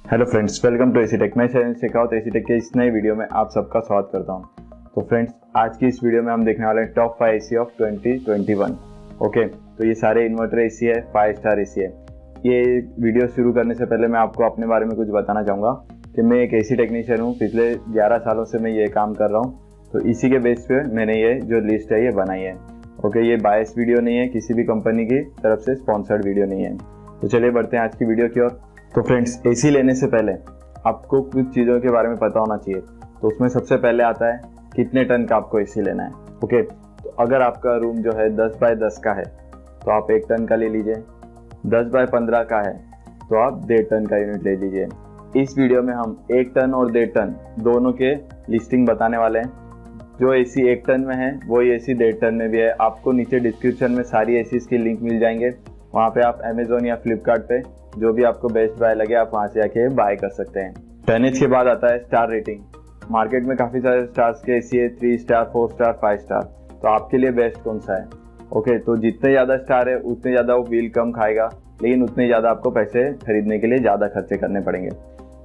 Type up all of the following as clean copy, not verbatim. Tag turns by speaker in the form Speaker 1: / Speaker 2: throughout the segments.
Speaker 1: Hello friends, welcome to AC tech. मैं Shailendra Shekhawat AC take के इस नए वीडियो में आप सबका स्वागत करता हूं। तो फ्रेंड्स, आज की इस वीडियो में हम देखने वाले हैं टॉप 5 एसी ऑफ 2021। ओके, तो ये सारे इन्वर्टर एसी है, 5 स्टार एसी है। ये वीडियो शुरू करने से पहले मैं आपको अपने बारे में कुछ बताना चाहूँगा कि मैं एक एसी टेक्नीशियन हूँ। पिछले 11 सालों से मैं ये काम कर रहा हूँ, तो इसी के बेस पे मैंने ये जो लिस्ट है ये बनाई है। ओके, ये बायस वीडियो नहीं है, किसी भी कंपनी की तरफ से स्पॉन्सर्ड वीडियो नहीं है। तो चलिए बढ़ते हैं आज की वीडियो की ओर। तो फ्रेंड्स, एसी लेने से पहले आपको कुछ चीज़ों के बारे में पता होना चाहिए। तो उसमें सबसे पहले आता है कितने टन का आपको एसी लेना है। ओके, तो अगर आपका रूम जो है 10 बाय 10 का है तो आप 1 टन का ले लीजिए। 10 बाय 15 का है तो आप 1.5 टन का यूनिट ले लीजिए। इस वीडियो में हम 1 टन और 1.5 टन दोनों के लिस्टिंग बताने वाले हैं। जो एसी 1 टन में है वही एसी 1.5 टन में भी है। आपको नीचे डिस्क्रिप्शन में सारी एसीज की लिंक मिल जाएंगे। वहाँ पे आप अमेजोन या फ्लिपकार्ट पे जो भी आपको बेस्ट बाय लगे आप वहाँ से आके बाय कर सकते हैं। टनेज के बाद आता है स्टार रेटिंग। मार्केट में काफ़ी सारे स्टार्स के एसी है, 3 स्टार, 4 स्टार, 5 स्टार। तो आपके लिए बेस्ट कौन सा है? ओके, तो जितने ज़्यादा स्टार है उतने ज़्यादा वो बिल कम खाएगा, लेकिन उतने ज़्यादा आपको पैसे खरीदने के लिए ज़्यादा खर्चे करने पड़ेंगे।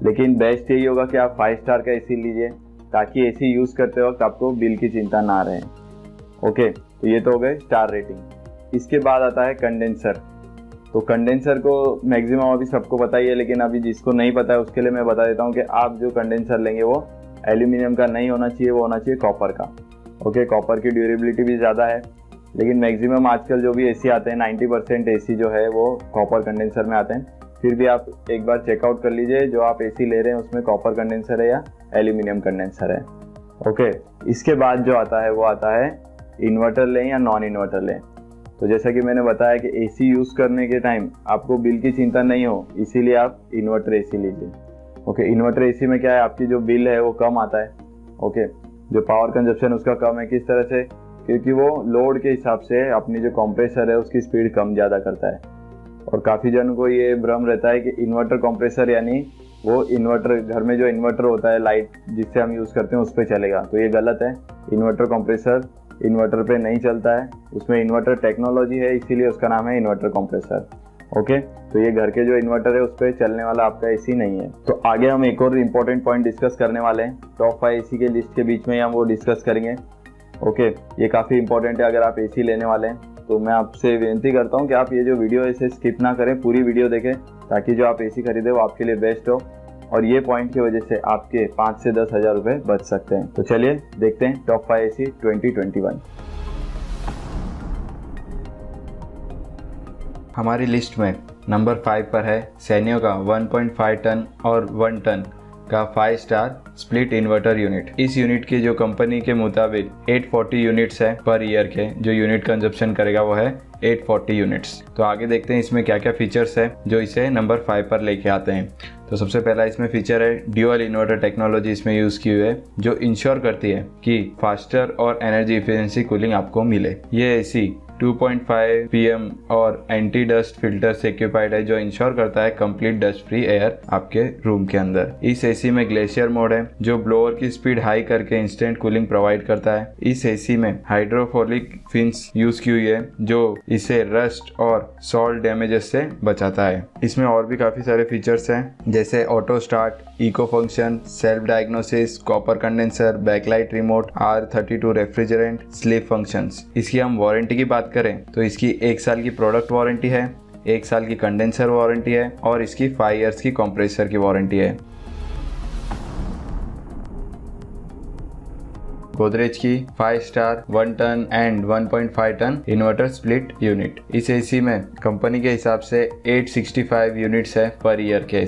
Speaker 1: लेकिन बेस्ट यही होगा कि आप 5 स्टार का एसी लीजिए, ताकि एसी यूज़ करते वक्त आपको बिल की चिंता ना रहे। ओके, तो ये तो हो गए स्टार रेटिंग। इसके बाद आता है कंडेंसर। तो कंडेंसर को मैक्सिमम अभी सबको पता ही है, लेकिन अभी जिसको नहीं पता है उसके लिए मैं बता देता हूँ कि आप जो कंडेंसर लेंगे वो एल्यूमिनियम का नहीं होना चाहिए, वो होना चाहिए कॉपर का। ओके, कॉपर की ड्यूरेबिलिटी भी ज़्यादा है, लेकिन मैक्सिमम आजकल जो भी एसी आते हैं 90% एसी जो है वो कॉपर कंडेंसर में आते हैं। फिर भी आप एक बार चेकआउट कर लीजिए जो आप एसी ले रहे हैं उसमें कॉपर कंडेंसर है या एल्यूमिनियम कंडेंसर है। ओके, इसके बाद जो आता है वो आता है इन्वर्टर लें या नॉन इन्वर्टर लें। तो जैसा कि मैंने बताया कि एसी यूज़ करने के टाइम आपको बिल की चिंता नहीं हो, इसीलिए आप इन्वर्टर एसी लीजिए। ओके, इन्वर्टर एसी में क्या है, आपकी जो बिल है वो कम आता है। ओके, जो पावर कंजप्शन उसका कम है। किस तरह से? क्योंकि वो लोड के हिसाब से अपनी जो कंप्रेसर है उसकी स्पीड कम ज़्यादा करता है। और काफ़ी जनों को ये भ्रम रहता है कि इन्वर्टर कंप्रेसर यानी वो इन्वर्टर, घर में जो इन्वर्टर होता है लाइट जिससे हम यूज़ करते हैं उस पर चलेगा। तो ये गलत है। इन्वर्टर कंप्रेसर इन्वर्टर पे नहीं चलता है, उसमें इन्वर्टर टेक्नोलॉजी है, इसीलिए उसका नाम है इन्वर्टर कंप्रेसर। ओके, तो ये घर के जो इन्वर्टर है उस पर चलने वाला आपका एसी नहीं है। तो आगे हम एक और इम्पोर्टेंट पॉइंट डिस्कस करने वाले हैं। टॉप 5 एसी के लिस्ट के बीच में हम वो डिस्कस करेंगे। ओके, ये काफ़ी इंपॉर्टेंट है अगर आप एसी लेने वाले हैं। तो मैं आपसे विनती करता हूँ कि आप ये जो वीडियो है इसे स्किप ना करें, पूरी वीडियो देखें, ताकि जो आप एसी खरीदे वो आपके लिए बेस्ट हो। और ये पॉइंट की वजह से आपके 5 से 10 हज़ार रुपये बच सकते हैं। तो चलिए देखते हैं टॉप 5 एसी 2021।
Speaker 2: हमारी लिस्ट में नंबर 5 पर है सैनियो का 1.5 टन और 1 टन का 5 स्टार स्प्लिट इन्वर्टर यूनिट। इस यूनिट की जो कंपनी के मुताबिक 840 यूनिट्स है पर ईयर के, जो यूनिट कंजप्शन करेगा वो है 840 यूनिट्स। तो आगे देखते हैं इसमें क्या क्या फीचर्स है जो इसे नंबर 5 पर लेके आते हैं। तो सबसे पहला इसमें फीचर है ड्यूअल इन्वर्टर टेक्नोलॉजी इसमें यूज़ की हुई है, जो इंश्योर करती है कि फास्टर और एनर्जी इफिशिएंसी कूलिंग आपको मिले। ये एसी 2.5 pm और एंटी डस्ट फिल्टर से इक्विपाइड है, जो इंश्योर करता है कंप्लीट डस्ट फ्री एयर आपके रूम के अंदर। इस एसी में ग्लेशियर मोड है, जो ब्लोअर की स्पीड हाई करके इंस्टेंट कूलिंग प्रोवाइड करता है। इस एसी में हाइड्रोफोलिक फिन्स यूज की हुई है, जो इसे रस्ट और सॉल्ट डैमेजेस से बचाता है। इसमें और भी काफी सारे फीचर्स हैं, जैसे auto start, eco function, self diagnosis, copper condenser, backlight remote, R32 refrigerant, sleep functions. इसकी हम वारंटी की बात करें तो इसकी 1 साल की प्रोडक्ट वारंटी है, 1 साल की कंडेंसर वारंटी है और इसकी 5 इयर्स की कंप्रेसर की वारंटी है। गोदरेज की 5 star 1 ton and 1.5 ton inverter split unit. इस एसी में कंपनी के हिसाब से 865 यूनिट्स है पर ईयर के।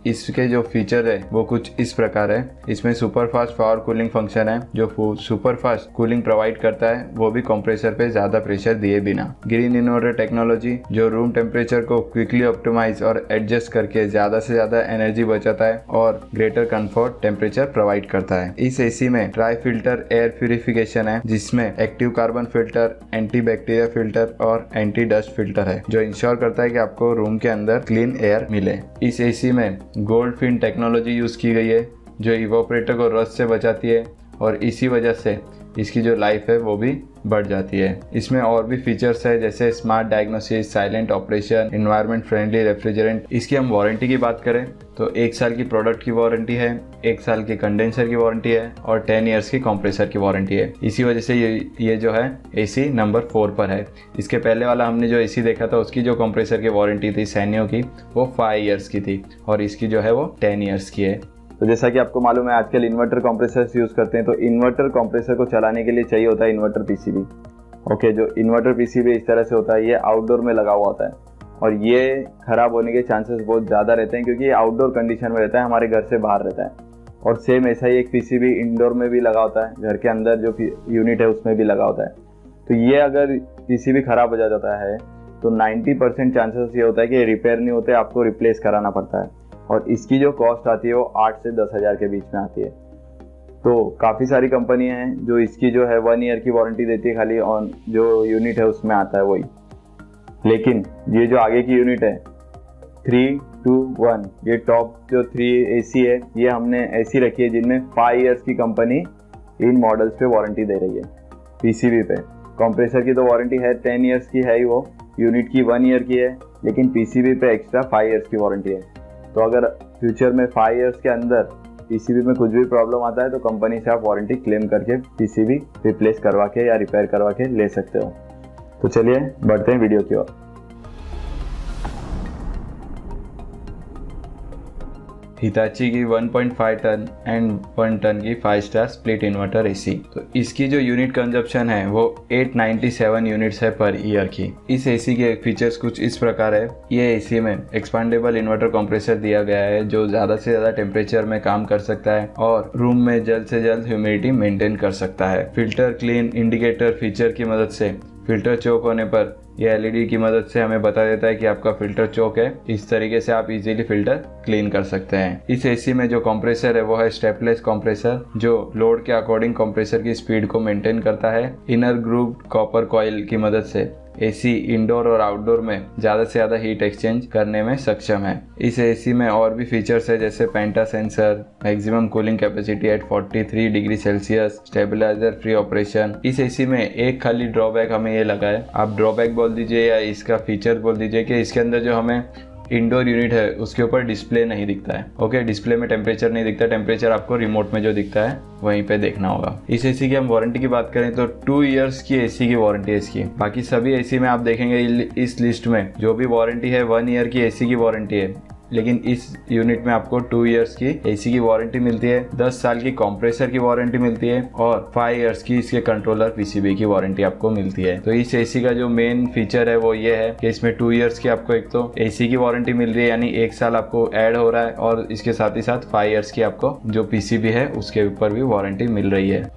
Speaker 2: इसके जो फीचर है वो कुछ इस प्रकार है। इसमें super fast power cooling function है, जो सुपर फास्ट कूलिंग प्रोवाइड करता है, वो भी कंप्रेसर पे ज्यादा प्रेशर दिए बिना। ग्रीन इन्वर्टर टेक्नोलॉजी, जो रूम टेम्परेचर को क्विकली ऑप्टिमाइज और एडजस्ट करके ज्यादा से ज्यादा एनर्जी बचाता है और ग्रेटर कंफर्ट टेम्परेचर प्रोवाइड करता है। इस एसी में ट्राई फिल्टर एयर प्यूरिफिकेशन है, जिसमें active carbon filter, anti bacteria filter और एंटी डस्ट फिल्टर है, जो इंश्योर करता है कि आपको रूम के अंदर क्लीन एयर मिले। इस एसी में गोल्ड फिन टेक्नोलॉजी यूज की गई है, जो इवोपरेटर को रस्ट से बचाती है और इसी वजह से इसकी जो लाइफ है वो भी बढ़ जाती है। इसमें और भी फीचर्स है जैसे smart diagnosis, silent operation, environment friendly refrigerant. इसकी हम वारंटी की बात करें तो 1 साल की प्रोडक्ट की वारंटी है, 1 साल की कंडेंसर की वारंटी है और 10 ईयर्स की कंप्रेसर की वारंटी है। इसी वजह से ये जो है एसी नंबर 4 पर है। इसके पहले वाला हमने जो एसी देखा था उसकी जो कंप्रेसर की वारंटी थी सैनियो की, वो 5 ईयर्स की थी और इसकी जो है वो 10 ईयर्स की है।
Speaker 1: तो जैसा कि आपको मालूम है आजकल इन्वर्टर कंप्रेसर्स यूज़ करते हैं, तो इन्वर्टर कंप्रेसर को चलाने के लिए चाहिए होता है इन्वर्टर पीसीबी। ओके, जो इन्वर्टर पीसीबी इस तरह से होता है, ये आउटडोर में लगा हुआ होता है और ये खराब होने के चांसेस बहुत ज़्यादा रहते हैं क्योंकि ये आउटडोर कंडीशन में रहता है, हमारे घर से बाहर रहता है। और सेम ऐसा ही एक पीसीबी इंडोर में भी लगा होता है, घर के अंदर जो यूनिट है उसमें भी लगा होता है। तो ये अगर पीसीबी खराब हो जाता है तो 90% चांसेस ये होता है कि रिपेयर नहीं होते, आपको रिप्लेस कराना पड़ता है और इसकी जो कॉस्ट आती है वो 8 से 10 हज़ार के बीच में आती है। तो काफ़ी सारी कंपनियां हैं जो इसकी जो है 1 ईयर की वारंटी देती है, खाली ऑन जो यूनिट है उसमें आता है वही। लेकिन ये जो आगे की यूनिट है 3, 2, 1, ये टॉप जो 3 एसी है, ये हमने ऐसी रखी है जिनमें 5 ईयर्स की कंपनी इन मॉडल्स पे वारंटी दे रही है। पीसीबी पे कंप्रेसर की तो वारंटी है 10 ईयर्स की है ही, वो यूनिट की 1 ईयर की है, लेकिन पीसीबी पे एक्स्ट्रा 5 ईयर्स की वारंटी है। तो अगर फ्यूचर में 5 ईयर्स के अंदर पीसीबी में कुछ भी प्रॉब्लम आता है तो कंपनी से आप वारंटी क्लेम करके पीसीबी रिप्लेस करवा के या रिपेयर करवा के ले सकते हो। तो चलिए बढ़ते हैं वीडियो की ओर।
Speaker 2: हिताची की 1.5 टन एंड 1 टन की 5 स्टार स्प्लिट इन्वर्टर एसी। तो इसकी जो यूनिट कंजप्शन है वो 897 यूनिट्स है पर ईयर की। इस एसी के फीचर्स कुछ इस प्रकार है। ये एसी में एक्सपांडेबल इन्वर्टर कंप्रेसर दिया गया है जो ज़्यादा से ज़्यादा टेम्परेचर में काम कर सकता है और रूम में जल्द से जल्द ह्यूमिडिटी मेंटेन कर सकता है। फिल्टर क्लीन इंडिकेटर फीचर की मदद से फिल्टर चोक होने पर ये एलईडी की मदद से हमें बता देता है कि आपका फिल्टर चोक है। इस तरीके से आप इजीली फिल्टर क्लीन कर सकते हैं। इस एसी में जो कंप्रेसर है वो है स्टेपलेस कंप्रेसर जो लोड के अकॉर्डिंग कंप्रेसर की स्पीड को मेंटेन करता है। इनर ग्रूव कॉपर कॉइल की मदद से एसी इंडोर और आउटडोर में ज़्यादा से ज़्यादा हीट एक्सचेंज करने में सक्षम है। इस एसी में और भी फीचर्स है जैसे penta sensor, maximum cooling capacity at 43 degree Celsius, stabiliser free operation. इस एसी में एक खाली ड्रॉबैक हमें ये लगा है, आप ड्रॉबैक बोल दीजिए या इसका फीचर बोल दीजिए कि इसके अंदर जो हमें इंडोर यूनिट है उसके ऊपर डिस्प्ले नहीं दिखता है। ओके, डिस्प्ले में टेम्परेचर नहीं दिखता, टेम्परेचर आपको रिमोट में जो दिखता है वहीं पे देखना होगा। इस एसी की हम वारंटी की बात करें तो 2 इयर्स की एसी की वारंटी है इसकी। बाकी सभी एसी में आप देखेंगे इस लिस्ट में जो भी वारंटी है 1 ईयर की एसी की वारंटी है, लेकिन इस यूनिट में आपको 2 इयर्स की एसी की वारंटी मिलती है, 10 साल की कंप्रेसर की वारंटी मिलती है और 5 इयर्स की इसके कंट्रोलर पीसीबी की वारंटी आपको मिलती है। तो इस एसी का जो मेन फीचर है वो ये है कि इसमें 2 इयर्स की आपको एक तो एसी की वारंटी मिल रही है, यानी 1 साल आपको ऐड हो रहा है और इसके साथ ही साथ 5 इयर्स की आपको जो पीसीबी है उसके ऊपर भी वारंटी मिल रही है।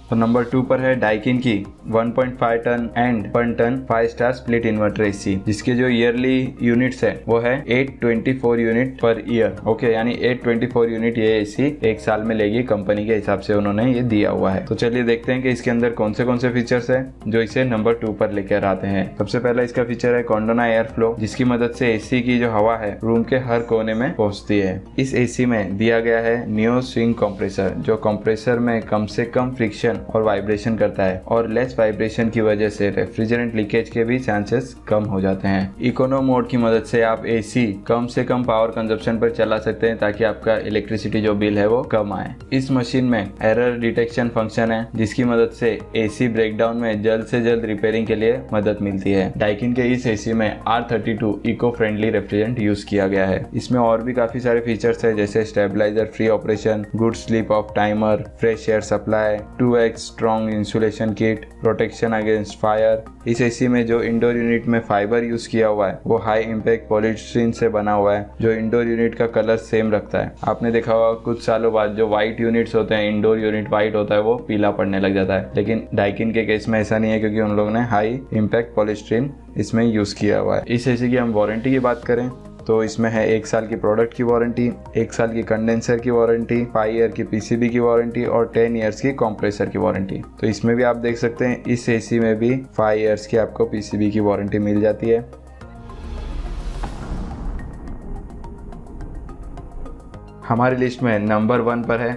Speaker 2: तो नंबर 2 पर है डाइकिन की 1.5 ton and 1 ton 5 star split inverter AC, जिसके जो ईयरली यूनिट्स है वो है 824 यूनिट पर ईयर। ओके, यानी 824 यूनिट ये एसी 1 साल में लेगी, कंपनी के हिसाब से उन्होंने ये दिया हुआ है। तो चलिए देखते हैं कि इसके अंदर कौन से फीचर्स है जो इसे नंबर 2 पर लेकर आते हैं। सबसे पहला इसका फीचर है कॉन्डोना एयर फ्लो, जिसकी मदद से एसी की जो हवा है रूम के हर कोने में पहुंचती है। इस एसी में दिया गया है नियो स्विंग कंप्रेसर जो कंप्रेसर में कम से कम फ्रिक्शन और वाइब्रेशन करता है और लेस वाइब्रेशन की वजह से रेफ्रिजरेंट लीकेज के भी चांसेस कम हो जाते हैं। इकोनो मोड की मदद से आप एसी कम से कम पावर कंजप्शन पर चला सकते हैं ताकि आपका इलेक्ट्रिसिटी जो बिल है वो कम आए। इस मशीन में एरर डिटेक्शन फंक्शन है जिसकी मदद से एसी ब्रेकडाउन में जल्द से जल्द रिपेयरिंग के लिए मदद मिलती है। डाइकिन के इस एसी में R32 eco friendly refrigerant use किया गया है। इसमें और भी काफी सारे फीचर्स है जैसे stabiliser free operation, good sleep off timer, fresh air supply, 2x strong insulation kit, protection against fire. इस एसी में जो इंडोर यूनिट में फाइबर यूज किया हुआ है वो हाई इम्पैक्ट पॉलीस्टीरीन से बना हुआ है जो इंडोर यूनिट का कलर सेम रखता है। आपने देखा होगा कुछ सालों बाद जो व्हाइट यूनिट्स होते हैं, इंडोर यूनिट व्हाइट होता है वो पीला पड़ने लग जाता है, लेकिन डाइकिन के केस में ऐसा नहीं है क्योंकि उन लोगों ने हाई इम्पैक्ट पॉलीस्टीरीन इसमें यूज किया हुआ है। इस एसी की हम वारंटी की बात करें तो इसमें है 1 साल की प्रोडक्ट की वारंटी, 1 साल की कंडेंसर की वारंटी, 5 ईयर की पीसीबी की वारंटी और 10 ईयर्स की कंप्रेसर की वारंटी। तो इसमें भी आप देख सकते हैं इस एसी में भी 5 ईयर्स की आपको पीसीबी की वारंटी मिल जाती है। हमारी लिस्ट में नंबर 1 पर है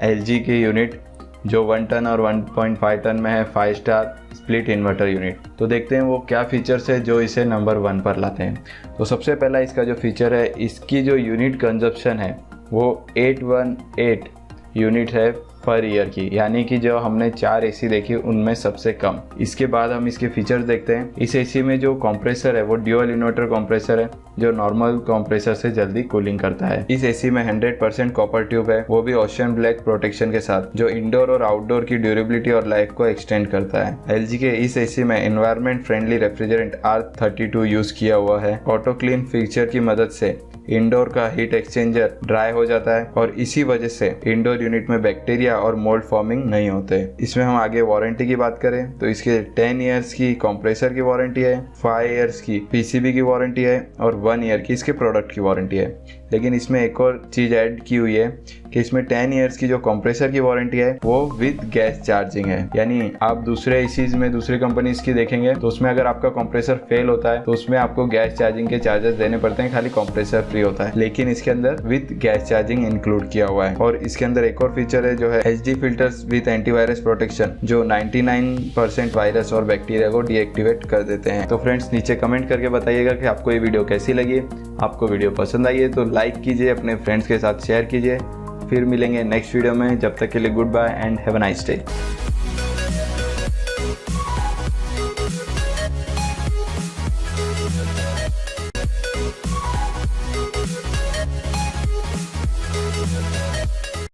Speaker 2: LG की यूनिट जो 1 टन और 1.5 टन में है 5 स्टार स्प्लिट इन्वर्टर यूनिट। तो देखते हैं वो क्या फीचर्स है जो इसे नंबर 1 पर लाते हैं। तो सबसे पहला इसका जो फीचर है, इसकी जो यूनिट कंजप्शन है वो 818 यूनिट है पर ईयर की, यानी कि जो हमने 4 AC देखी उनमें सबसे कम। इसके बाद हम इसके फीचर्स देखते हैं। इस AC में जो कंप्रेसर है वो ड्यूअल इन्वर्टर कंप्रेसर है जो नॉर्मल कंप्रेसर से जल्दी कूलिंग करता है। इस AC में 100% कॉपर ट्यूब है, वो भी ओशन ब्लैक प्रोटेक्शन के साथ, जो इंडोर और आउटडोर की ड्यूरेबिलिटी और लाइफ को एक्सटेंड करता है। LG के इस AC में environment friendly refrigerant R32 use किया हुआ है। ऑटो क्लीन फीचर की मदद से इंडोर का हीट एक्सचेंजर ड्राई हो जाता है और इसी वजह से इंडोर यूनिट में बैक्टीरिया और मोल्ड फॉर्मिंग नहीं होते। इसमें हम आगे वारंटी की बात करें तो इसके 10 इयर्स की कंप्रेसर की वारंटी है, 5 इयर्स की PCB की वारंटी है और 1 ईयर की इसके प्रोडक्ट की वारंटी है। लेकिन इसमें एक और चीज़ ऐड की हुई है कि इसमें 10 इयर्स की जो कंप्रेसर की वारंटी है वो विद गैस चार्जिंग है। यानी आप दूसरे एसीज में दूसरी कंपनीज की देखेंगे तो उसमें अगर आपका कंप्रेसर फेल होता है तो उसमें आपको गैस चार्जिंग के चार्जेस देने पड़ते हैं, खाली कंप्रेसर फ्री होता है। लेकिन इसके अंदर विद गैस चार्जिंग इंक्लूड किया हुआ है। और इसके अंदर एक और फीचर है जो है HD filters with antivirus protection, जो 99% वायरस और बैक्टीरिया को डीएक्टिवेट कर देते हैं। तो फ्रेंड्स नीचे कमेंट करके बताइएगा कि आपको ये वीडियो कैसी लगी। आपको वीडियो पसंद आई है तो लाइक कीजिए, अपने फ्रेंड्स के साथ शेयर कीजिए। फिर मिलेंगे नेक्स्ट वीडियो में, जब तक के लिए goodbye and have a nice day.